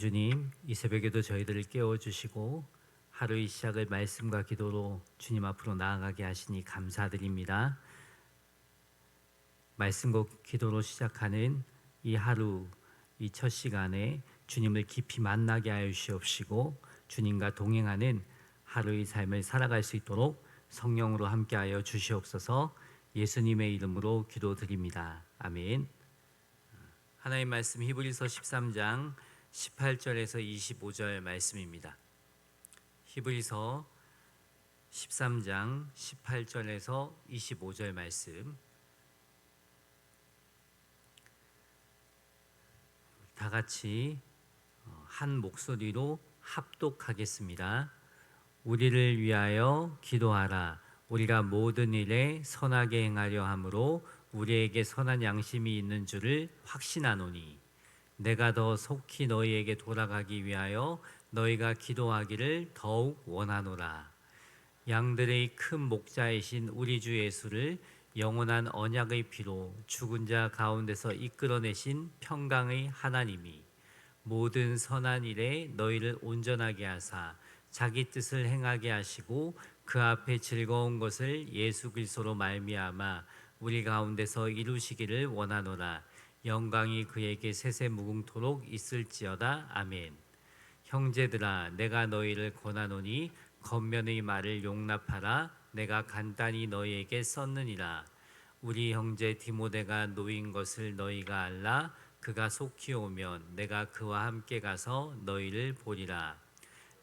주님, 이 새벽에도 저희들을 깨워주시고 하루의 시작을 말씀과 기도로 주님 앞으로 나아가게 하시니 감사드립니다. 말씀과 기도로 시작하는 이 하루, 이 첫 시간에 주님을 깊이 만나게 하여 주시옵시고 주님과 동행하는 하루의 삶을 살아갈 수 있도록 성령으로 함께하여 주시옵소서. 예수님의 이름으로 기도드립니다. 아멘. 하나님 말씀 히브리서 13장 18절에서 25절 말씀입니다. 히브리서 13장 18절에서 25절 말씀 다 같이 한 목소리로 합독하겠습니다. 우리를 위하여 기도하라. 우리가 모든 일에 선하게 행하려 함으로 우리에게 선한 양심이 있는 줄을 확신하노니 내가 더 속히 너희에게 돌아가기 위하여 너희가 기도하기를 더욱 원하노라. 양들의 큰 목자이신 우리 주 예수를 영원한 언약의 피로 죽은 자 가운데서 이끌어내신 평강의 하나님이 모든 선한 일에 너희를 온전하게 하사 자기 뜻을 행하게 하시고 그 앞에 즐거운 것을 예수 그리스도로 말미암아 우리 가운데서 이루시기를 원하노라. 영광이 그에게 세세무궁토록 있을지어다. 아멘. 형제들아, 내가 너희를 권하노니 겉면의 말을 용납하라. 내가 간단히 너희에게 썼느니라. 우리 형제 디모데가 놓인 것을 너희가 알라. 그가 속히 오면 내가 그와 함께 가서 너희를 보리라.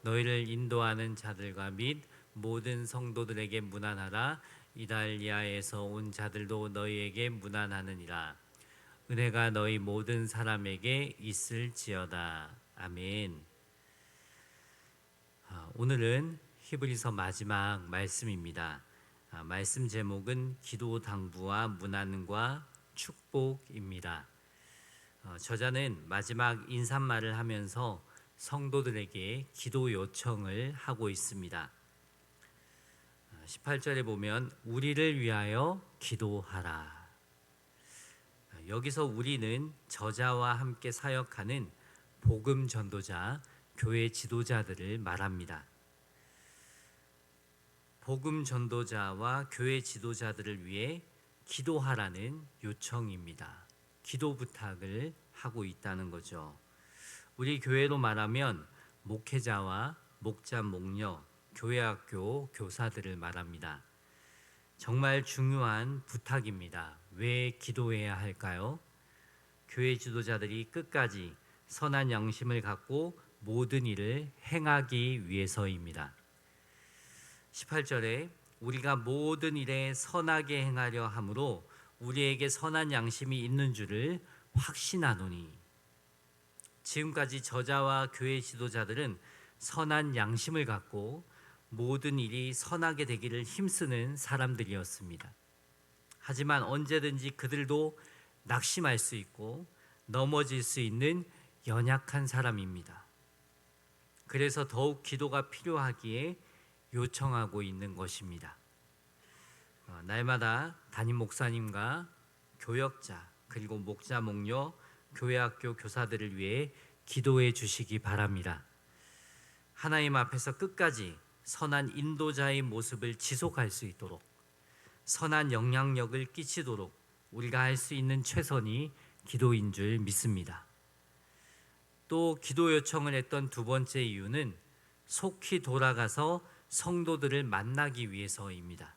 너희를 인도하는 자들과 및 모든 성도들에게 문안하라. 이달리아에서 온 자들도 너희에게 문안하느니라. 은혜가 너희 모든 사람에게 있을지어다. 아멘. 오늘은 히브리서 마지막 말씀입니다. 말씀 제목은 기도 당부와 문안과 축복입니다. 저자는 마지막 인사말을 하면서 성도들에게 기도 요청을 하고 있습니다. 18절에 보면 우리를 위하여 기도하라. 여기서 우리는 저자와 함께 사역하는 복음 전도자, 교회 지도자들을 말합니다. 복음 전도자와 교회 지도자들을 위해 기도하라는 요청입니다. 기도 부탁을 하고 있다는 거죠. 우리 교회로 말하면 목회자와 목자, 목녀, 교회학교 교사들을 말합니다. 정말 중요한 부탁입니다. 왜 기도해야 할까요? 교회 지도자들이 끝까지 선한 양심을 갖고 모든 일을 행하기 위해서입니다. 18절에 우리가 모든 일에 선하게 행하려 함으로 우리에게 선한 양심이 있는 줄을 확신하노니, 지금까지 저자와 교회 지도자들은 선한 양심을 갖고 모든 일이 선하게 되기를 힘쓰는 사람들이었습니다. 하지만 언제든지 그들도 낙심할 수 있고 넘어질 수 있는 연약한 사람입니다. 그래서 더욱 기도가 필요하기에 요청하고 있는 것입니다. 날마다 담임 목사님과 교역자 그리고 목자, 목녀, 교회학교 교사들을 위해 기도해 주시기 바랍니다. 하나님 앞에서 끝까지 선한 인도자의 모습을 지속할 수 있도록, 선한 영향력을 끼치도록 우리가 할 수 있는 최선이 기도인 줄 믿습니다. 또 기도 요청을 했던 두 번째 이유는 속히 돌아가서 성도들을 만나기 위해서입니다.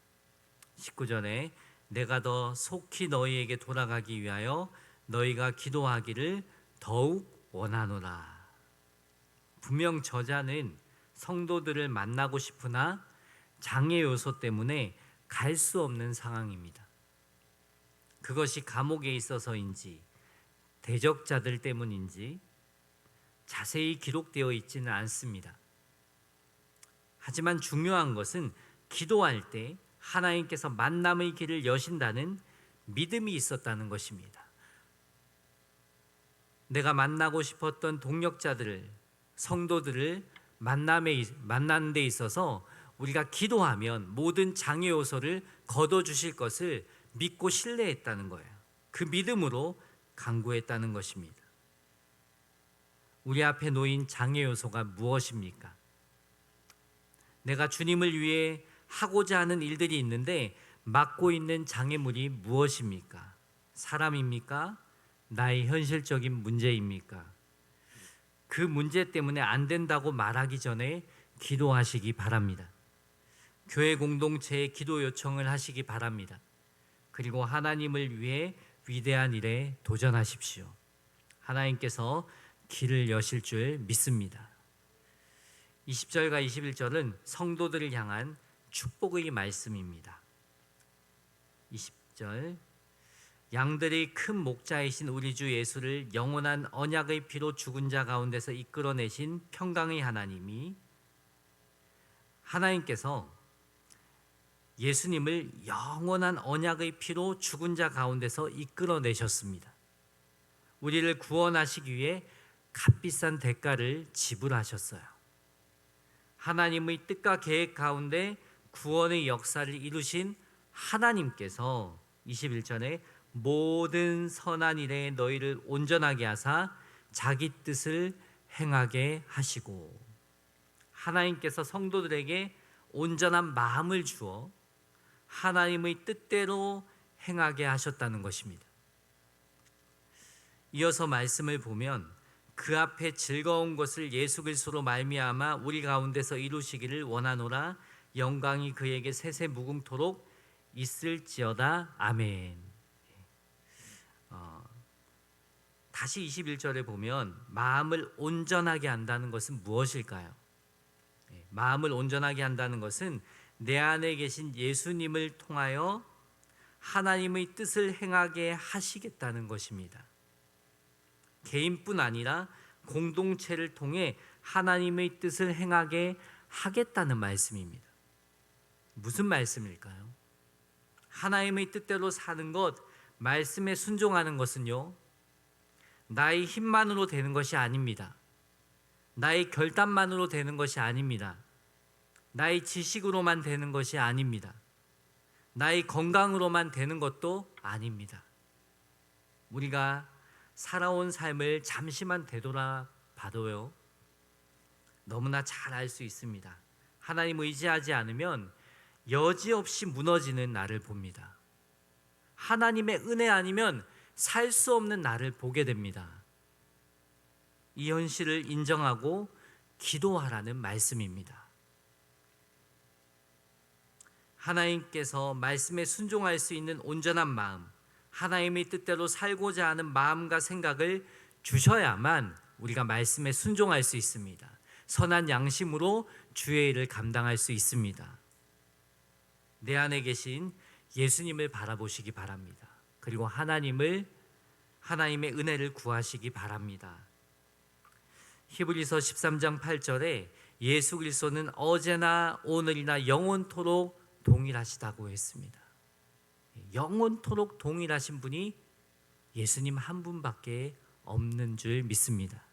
19절에 내가 더 속히 너희에게 돌아가기 위하여 너희가 기도하기를 더욱 원하노라. 분명 저자는 성도들을 만나고 싶으나 장애 요소 때문에 갈 수 없는 상황입니다. 그것이 감옥에 있어서인지 대적자들 때문인지 자세히 기록되어 있지는 않습니다. 하지만 중요한 것은 기도할 때 하나님께서 만남의 길을 여신다는 믿음이 있었다는 것입니다. 내가 만나고 싶었던 동역자들을, 성도들을 만나는 데 있어서 우리가 기도하면 모든 장애 요소를 거둬주실 것을 믿고 신뢰했다는 거예요. 그 믿음으로 간구했다는 것입니다. 우리 앞에 놓인 장애 요소가 무엇입니까? 내가 주님을 위해 하고자 하는 일들이 있는데 막고 있는 장애물이 무엇입니까? 사람입니까? 나의 현실적인 문제입니까? 그 문제 때문에 안 된다고 말하기 전에 기도하시기 바랍니다. 교회 공동체에 기도 요청을 하시기 바랍니다. 그리고 하나님을 위해 위대한 일에 도전하십시오. 하나님께서 길을 여실 줄 믿습니다. 20절과 21절은 성도들을 향한 축복의 말씀입니다. 20절, 양들이 큰 목자이신 우리 주 예수를 영원한 언약의 피로 죽은 자 가운데서 이끌어내신 평강의 하나님께서 예수님을 영원한 언약의 피로 죽은 자 가운데서 이끌어내셨습니다. 우리를 구원하시기 위해 값비싼 대가를 지불하셨어요. 하나님의 뜻과 계획 가운데 구원의 역사를 이루신 하나님께서 21절에 모든 선한 일에 너희를 온전하게 하사 자기 뜻을 행하게 하시고, 하나님께서 성도들에게 온전한 마음을 주어 하나님의 뜻대로 행하게 하셨다는 것입니다. 이어서 말씀을 보면 그 앞에 즐거운 것을 예수 그리스도로 말미암아 우리 가운데서 이루시기를 원하노라. 영광이 그에게 세세 무궁토록 있을지어다. 아멘. 다시 21절에 보면 마음을 온전하게 한다는 것은 무엇일까요? 마음을 온전하게 한다는 것은 내 안에 계신 예수님을 통하여 하나님의 뜻을 행하게 하시겠다는 것입니다. 개인뿐 아니라 공동체를 통해 하나님의 뜻을 행하게 하겠다는 말씀입니다. 무슨 말씀일까요? 하나님의 뜻대로 사는 것, 말씀에 순종하는 것은요, 나의 힘만으로 되는 것이 아닙니다. 나의 결단만으로 되는 것이 아닙니다. 나의 지식으로만 되는 것이 아닙니다. 나의 건강으로만 되는 것도 아닙니다. 우리가 살아온 삶을 잠시만 되돌아봐도요, 너무나 잘 알 수 있습니다. 하나님 의지하지 않으면 여지없이 무너지는 나를 봅니다. 하나님의 은혜 아니면 살 수 없는 나를 보게 됩니다. 이 현실을 인정하고 기도하라는 말씀입니다. 하나님께서 말씀에 순종할 수 있는 온전한 마음, 하나님의 뜻대로 살고자 하는 마음과 생각을 주셔야만 우리가 말씀에 순종할 수 있습니다. 선한 양심으로 주의 일을 감당할 수 있습니다. 내 안에 계신 예수님을 바라보시기 바랍니다. 그리고 하나님의 은혜를 구하시기 바랍니다. 히브리서 13장 8절에 예수 그리스도는 어제나 오늘이나 영원토록 동일하시다고 했습니다. 영원토록 동일하신 분이 예수님 한 분밖에 없는 줄 믿습니다.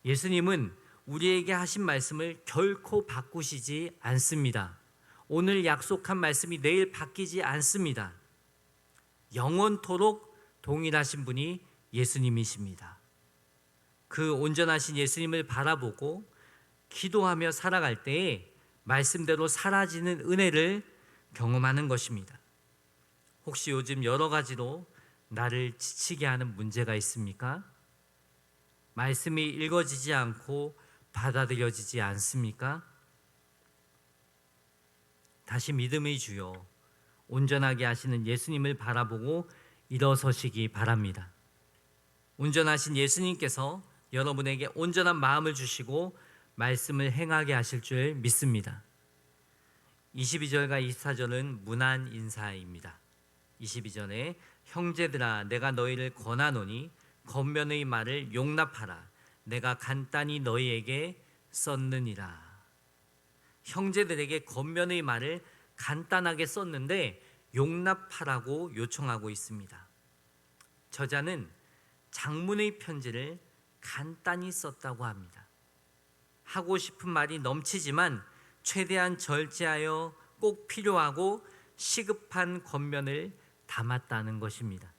예수님은 우리에게 하신 말씀을 결코 바꾸시지 않습니다. 오늘 약속한 말씀이 내일 바뀌지 않습니다. 영원토록 동일하신 분이 예수님이십니다. 그 온전하신 예수님을 바라보고 기도하며 살아갈 때에 말씀대로 사라지는 은혜를 경험하는 것입니다. 혹시 요즘 여러 가지로 나를 지치게 하는 문제가 있습니까? 말씀이 읽어지지 않고 받아들여지지 않습니까? 다시 믿음의 주여, 온전하게 하시는 예수님을 바라보고 일어서시기 바랍니다. 온전하신 예수님께서 여러분에게 온전한 마음을 주시고 말씀을 행하게 하실 줄 믿습니다. 22절과 24절은 문안 인사입니다. 22절에 형제들아 내가 너희를 권하노니 겉면의 말을 용납하라. 내가 간단히 너희에게 썼느니라. 형제들에게 겉면의 말을 간단하게 썼는데 용납하라고 요청하고 있습니다. 저자는 장문의 편지를 간단히 썼다고 합니다. 하고 싶은 말이 넘치지만 최대한 절제하여 꼭 필요하고 시급한 겉면을 담았다는 것입니다.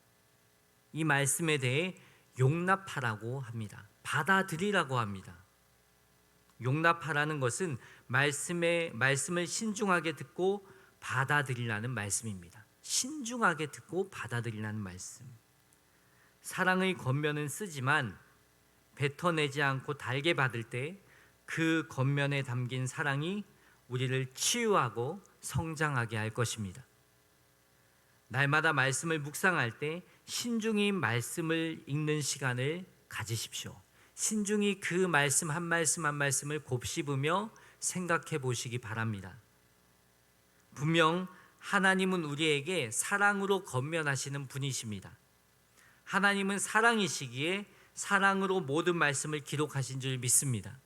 이 말씀에 대해 용납하라고 합니다. 받아들이라고 합니다. 용납하라는 것은 말씀을 신중하게 듣고 받아들이라는 말씀입니다. 신중하게 듣고 받아들이라는 말씀. 사랑의 겉면은 쓰지만 뱉어내지 않고 달게 받을 때 그 겉면에 담긴 사랑이 우리를 치유하고 성장하게 할 것입니다. 날마다 말씀을 묵상할 때 신중히 말씀을 읽는 시간을 가지십시오. 신중히 그 말씀 한 말씀 한 말씀을 곱씹으며 생각해 보시기 바랍니다. 분명 하나님은 우리에게 사랑으로 건면하시는 분이십니다. 하나님은 사랑이시기에 사랑으로 모든 말씀을 기록하신 줄 믿습니다.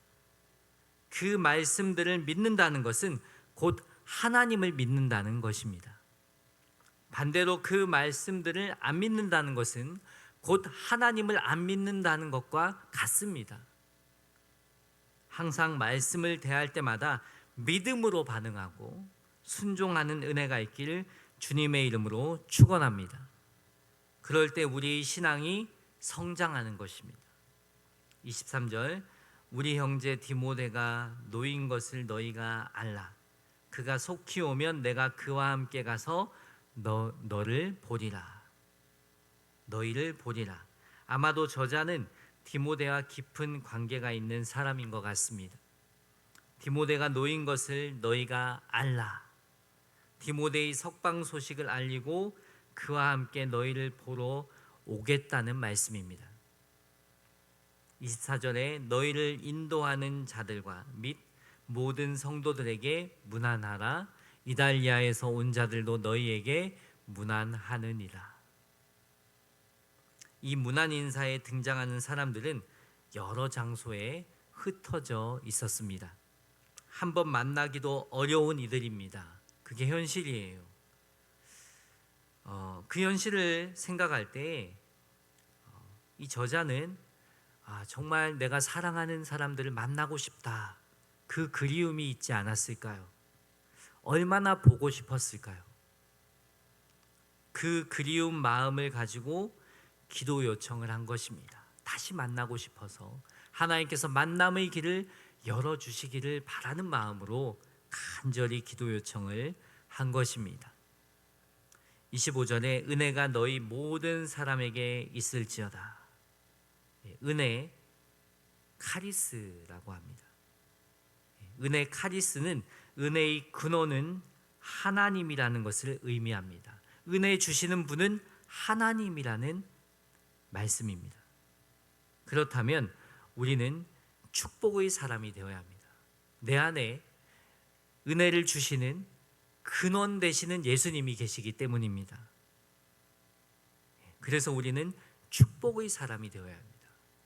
그 말씀들을 믿는다는 것은 곧 하나님을 믿는다는 것입니다. 반대로 그 말씀들을 안 믿는다는 것은 곧 하나님을 안 믿는다는 것과 같습니다. 항상 말씀을 대할 때마다 믿음으로 반응하고 순종하는 은혜가 있기를 주님의 이름으로 축원합니다. 그럴 때 우리의 신앙이 성장하는 것입니다. 23절, 우리 형제 디모데가 노인 것을 너희가 알라. 그가 속히 오면 내가 그와 함께 가서 너희를 보리라. 아마도 저자는 디모데와 깊은 관계가 있는 사람인 것 같습니다. 디모데가 노인 것을 너희가 알라. 디모데의 석방 소식을 알리고 그와 함께 너희를 보러 오겠다는 말씀입니다. 24절에 너희를 인도하는 자들과 및 모든 성도들에게 문안하라. 이달리아에서 온 자들도 너희에게 문안하느니라. 이 문안 인사에 등장하는 사람들은 여러 장소에 흩어져 있었습니다. 한번 만나기도 어려운 이들입니다. 그게 현실이에요. 그 현실을 생각할 때 이 저자는 정말 내가 사랑하는 사람들을 만나고 싶다. 그 그리움이 있지 않았을까요? 얼마나 보고 싶었을까요? 그 그리운 마음을 가지고 기도 요청을 한 것입니다. 다시 만나고 싶어서 하나님께서 만남의 길을 열어주시기를 바라는 마음으로 간절히 기도 요청을 한 것입니다. 25절에 은혜가 너희 모든 사람에게 있을지어다. 은혜 카리스라고 합니다. 은혜 카리스는 은혜의 근원은 하나님이라는 것을 의미합니다. 은혜 주시는 분은 하나님이라는 말씀입니다. 그렇다면 우리는 축복의 사람이 되어야 합니다. 내 안에 은혜를 주시는 근원 되시는 예수님이 계시기 때문입니다. 그래서 우리는 축복의 사람이 되어야 합니다.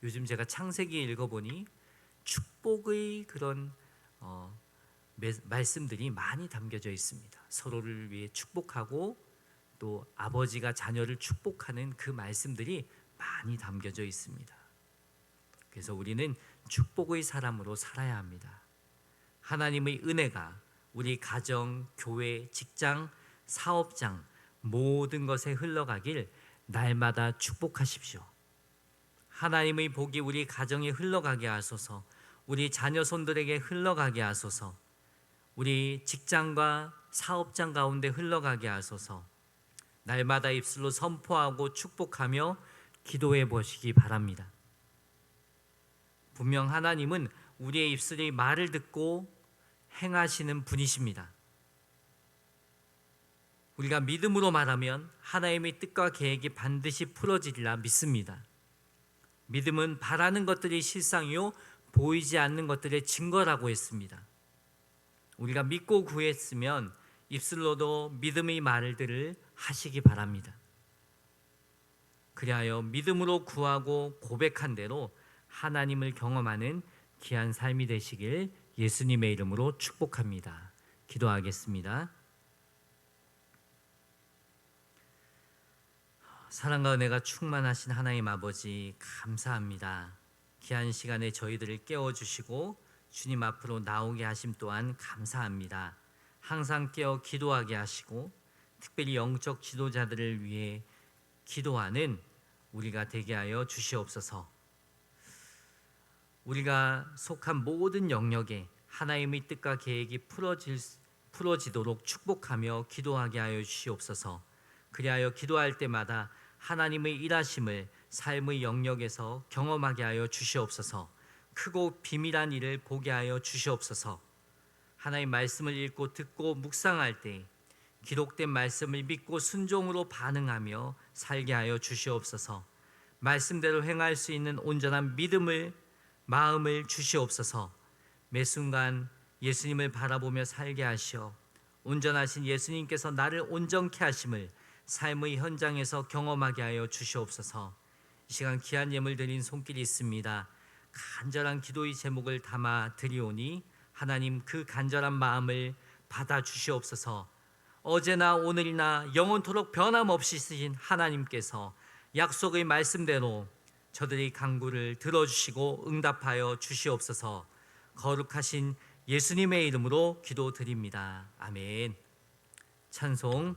요즘 제가 창세기 읽어보니 축복의 그런 말씀들이 많이 담겨져 있습니다. 서로를 위해 축복하고 또 아버지가 자녀를 축복하는 그 말씀들이 많이 담겨져 있습니다. 그래서 우리는 축복의 사람으로 살아야 합니다. 하나님의 은혜가 우리 가정, 교회, 직장, 사업장 모든 것에 흘러가길 날마다 축복하십시오. 하나님의 복이 우리 가정에 흘러가게 하소서. 우리 자녀 손들에게 흘러가게 하소서. 우리 직장과 사업장 가운데 흘러가게 하소서. 날마다 입술로 선포하고 축복하며 기도해 보시기 바랍니다. 분명 하나님은 우리의 입술의 말을 듣고 행하시는 분이십니다. 우리가 믿음으로 말하면 하나님의 뜻과 계획이 반드시 풀어지리라 믿습니다. 믿음은 바라는 것들이 실상이요 보이지 않는 것들의 증거라고 했습니다. 우리가 믿고 구했으면 입술로도 믿음의 말들을 하시기 바랍니다. 그리하여 믿음으로 구하고 고백한 대로 하나님을 경험하는 귀한 삶이 되시길 예수님의 이름으로 축복합니다. 기도하겠습니다. 사랑과 은혜가 충만하신 하나님 아버지 감사합니다. 귀한 시간에 저희들을 깨워주시고 주님 앞으로 나오게 하심 또한 감사합니다. 항상 깨어 기도하게 하시고 특별히 영적 지도자들을 위해 기도하는 우리가 되게 하여 주시옵소서. 우리가 속한 모든 영역에 하나님의 뜻과 계획이 풀어지도록 축복하며 기도하게 하여 주시옵소서. 그리하여 기도할 때마다 하나님의 일하심을 삶의 영역에서 경험하게 하여 주시옵소서. 크고 비밀한 일을 보게 하여 주시옵소서. 하나님 말씀을 읽고 듣고 묵상할 때 기록된 말씀을 믿고 순종으로 반응하며 살게 하여 주시옵소서. 말씀대로 행할 수 있는 온전한 마음을 주시옵소서. 매 순간 예수님을 바라보며 살게 하시어 온전하신 예수님께서 나를 온전케 하심을 삶의 현장에서 경험하게 하여 주시옵소서. 이 시간 귀한 예물 드린 손길이 있습니다. 간절한 기도의 제목을 담아 드리오니 하나님 그 간절한 마음을 받아 주시옵소서. 어제나 오늘이나 영원토록 변함없이 쓰신 하나님께서 약속의 말씀대로 저들의 간구를 들어주시고 응답하여 주시옵소서. 거룩하신 예수님의 이름으로 기도드립니다. 아멘. 찬송